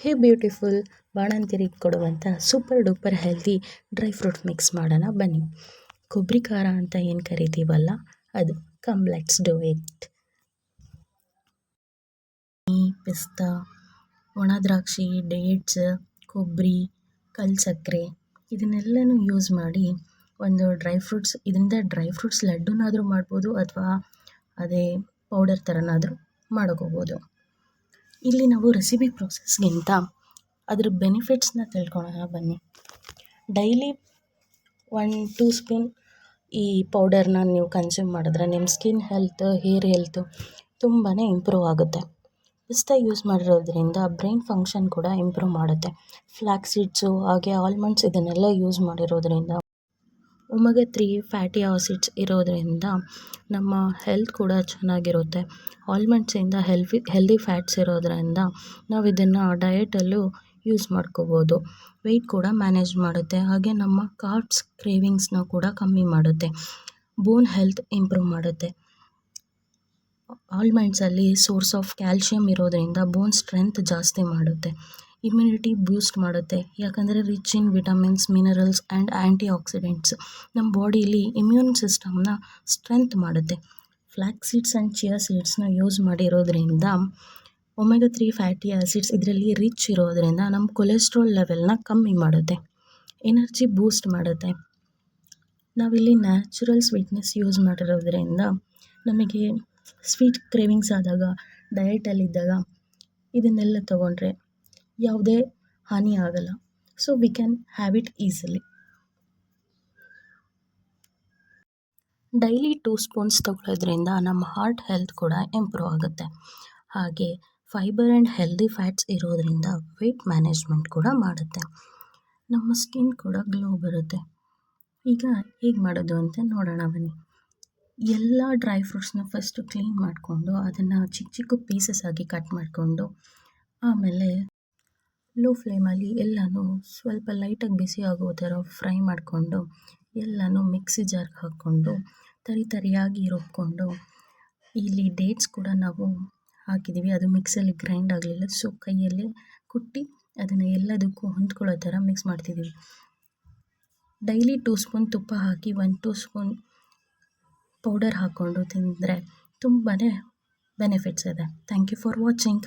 ಹೇ beautiful ಬಾಣಂತಿಯರಿಗೆ ಕೊಡುವಂಥ super duper healthy dry fruit mix ಮಾಡೋಣ ಬನ್ನಿ. ಕೊಬ್ಬರಿ ಖಾರ ಅಂತ ಏನು ಕರಿತೀವಲ್ಲ ಅದು. Come let's do it. ಪಿಸ್ತಾ, ಒಣ ದ್ರಾಕ್ಷಿ, ಡೇಟ್ಸ್, ಕೊಬ್ಬರಿ, ಕಲ್ಲು ಸಕ್ಕರೆ ಇದನ್ನೆಲ್ಲನೂ ಯೂಸ್ ಮಾಡಿ ಒಂದು ಇದರಿಂದ ಡ್ರೈ ಫ್ರೂಟ್ಸ್ ಲಡ್ಡುನಾದರೂ ಮಾಡ್ಬೋದು ಅಥವಾ ಅದೇ ಪೌಡರ್ ಥರನಾದರೂ ಮಾಡ್ಕೋಬೋದು. ಇಲ್ಲಿ ನಾವು ರೆಸಿಪಿ ಪ್ರೊಸೆಸ್ಗಿಂತ ಅದ್ರ ಬೆನಿಫಿಟ್ಸ್ನ ತಿಳ್ಕೊಳ್ಳೋಣ ಬನ್ನಿ. ಡೈಲಿ 1-2 ಸ್ಪೂನ್ ಈ ಪೌಡರ್ನ ನೀವು ಕನ್ಸ್ಯೂಮ್ ಮಾಡಿದ್ರೆ ನಿಮ್ಮ ಸ್ಕಿನ್ ಹೆಲ್ತ್, ಹೇರ್ ಹೆಲ್ತು ತುಂಬಾ ಇಂಪ್ರೂವ್ ಆಗುತ್ತೆ. ಪಿಸ್ತಾ ಯೂಸ್ ಮಾಡಿರೋದ್ರಿಂದ ಬ್ರೈನ್ ಫಂಕ್ಷನ್ ಕೂಡ ಇಂಪ್ರೂವ್ ಮಾಡುತ್ತೆ. ಫ್ಲ್ಯಾಕ್ಸ್ ಸೀಡ್ಸು ಹಾಗೆ ಆಲ್ಮಂಡ್ಸ್ ಇದನ್ನೆಲ್ಲ ಯೂಸ್ ಮಾಡಿರೋದ್ರಿಂದ ಒಮೆಗಾ 3 ಫ್ಯಾಟಿ ಆಸಿಡ್ಸ್ ಇರೋದರಿಂದ ನಮ್ಮ ಹೆಲ್ತ್ ಕೂಡ ಚೆನ್ನಾಗಿರುತ್ತೆ. ಆಲ್ಮಂಡ್ಸಿಂದ ಹೆಲ್ದಿ ಫ್ಯಾಟ್ಸ್ ಇರೋದರಿಂದ ನಾವು ಇದನ್ನು ಡಯಟಲ್ಲೂ ಯೂಸ್ ಮಾಡ್ಕೋಬೋದು. ವೆಯ್ಟ್ ಕೂಡ ಮ್ಯಾನೇಜ್ ಮಾಡುತ್ತೆ. ಹಾಗೆ ನಮ್ಮ ಕಾರ್ಬ್ಸ್ ಕ್ರೇವಿಂಗ್ಸ್ನ ಕೂಡ ಕಮ್ಮಿ ಮಾಡುತ್ತೆ. ಬೋನ್ ಹೆಲ್ತ್ ಇಂಪ್ರೂವ್ ಮಾಡುತ್ತೆ. ಆಲ್ಮಂಡ್ಸಲ್ಲಿ ಸೋರ್ಸ್ ಆಫ್ ಕ್ಯಾಲ್ಶಿಯಂ ಇರೋದರಿಂದ ಬೋನ್ ಸ್ಟ್ರೆಂತ್ ಜಾಸ್ತಿ ಮಾಡುತ್ತೆ. ಇಮ್ಯುನಿಟಿ ಬೂಸ್ಟ್ ಮಾಡುತ್ತೆ. ಯಾಕಂದರೆ rich in vitamins, minerals and antioxidants ನಮ್ಮ ಬಾಡೀಲಿ ಇಮ್ಯೂನ್ ಸಿಸ್ಟಮ್ನ ಸ್ಟ್ರೆಂತ್ ಮಾಡುತ್ತೆ. ಫ್ಲ್ಯಾಕ್ಸ್ ಸೀಡ್ಸ್ ಆ್ಯಂಡ್ ಚಿಯಾ ಸೀಡ್ಸ್ನ ಯೂಸ್ ಮಾಡಿರೋದ್ರಿಂದ ಒಮೆಗಾ 3 ಫ್ಯಾಟಿ ಆಸಿಡ್ಸ್ ಇದರಲ್ಲಿ ರಿಚ್ ಇರೋದರಿಂದ ನಮ್ಮ ಕೊಲೆಸ್ಟ್ರಾಲ್ ಲೆವೆಲ್ನ ಕಮ್ಮಿ ಮಾಡುತ್ತೆ. ಎನರ್ಜಿ ಬೂಸ್ಟ್ ಮಾಡುತ್ತೆ. ನಾವಿಲ್ಲಿ ನ್ಯಾಚುರಲ್ ಸ್ವೀಟ್ನೆಸ್ ಯೂಸ್ ಮಾಡಿರೋದ್ರಿಂದ ನಮಗೆ ಸ್ವೀಟ್ ಕ್ರೇವಿಂಗ್ಸ್ ಆದಾಗ, ಡಯಟಲ್ಲಿದ್ದಾಗ ಇದನ್ನೆಲ್ಲ ತೊಗೊಂಡ್ರೆ ಯಾವುದೇ ಹಾನಿ ಆಗಲ್ಲ. So we can have it easily. Daily 2 spoons ತೊಗೊಳ್ಳೋದ್ರಿಂದ ನಮ್ಮ ಹಾರ್ಟ್ ಹೆಲ್ತ್ ಕೂಡ ಇಂಪ್ರೂವ್ ಆಗುತ್ತೆ. ಹಾಗೆ ಫೈಬರ್ ಆ್ಯಂಡ್ ಹೆಲ್ದಿ ಫ್ಯಾಟ್ಸ್ ಇರೋದರಿಂದ ವೆಯ್ಟ್ ಮ್ಯಾನೇಜ್ಮೆಂಟ್ ಕೂಡ ಮಾಡುತ್ತೆ. ನಮ್ಮ ಸ್ಕಿನ್ ಕೂಡ ಗ್ಲೋ ಬರುತ್ತೆ. ಈಗ ಹೇಗೆ ಮಾಡೋದು ಅಂತ ನೋಡೋಣ ಬನ್ನಿ. ಎಲ್ಲ ಡ್ರೈ ಫ್ರೂಟ್ಸ್ನ ಫಸ್ಟು ಕ್ಲೀನ್ ಮಾಡಿಕೊಂಡು ಅದನ್ನು ಚಿಕ್ಕ ಚಿಕ್ಕ ಪೀಸಸ್ ಆಗಿ ಕಟ್ ಮಾಡಿಕೊಂಡು ಆಮೇಲೆ ಲೋ ಫ್ಲೇಮಲ್ಲಿ ಎಲ್ಲನೂ ಸ್ವಲ್ಪ ಲೈಟಾಗಿ ಬಿಸಿ ಆಗೋ ಥರ ಫ್ರೈ ಮಾಡಿಕೊಂಡು ಎಲ್ಲನೂ ಮಿಕ್ಸಿ ಜಾರ್ಗೆ ಹಾಕ್ಕೊಂಡು ತರಿಯಾಗಿ ರುಬ್ಕೊಂಡು, ಇಲ್ಲಿ ಡೇಟ್ಸ್ ಕೂಡ ನಾವು ಹಾಕಿದ್ದೀವಿ, ಅದು ಮಿಕ್ಸಲ್ಲಿ ಗ್ರೈಂಡ್ ಆಗಲಿಲ್ಲ. ಸೊ ಕೈಯಲ್ಲಿ ಕುಟ್ಟಿ ಅದನ್ನು ಎಲ್ಲದಕ್ಕೂ ಹೊಂದ್ಕೊಳ್ಳೋ ಥರ ಮಿಕ್ಸ್ ಮಾಡ್ತಿದ್ದೀವಿ. ಡೈಲಿ 2 ಸ್ಪೂನ್ ತುಪ್ಪ ಹಾಕಿ 1-2 ಸ್ಪೂನ್ ಪೌಡರ್ ಹಾಕ್ಕೊಂಡು ತಿಂದರೆ ತುಂಬಾ ಬೆನಿಫಿಟ್ಸ್ ಇದೆ. Thank you for watching.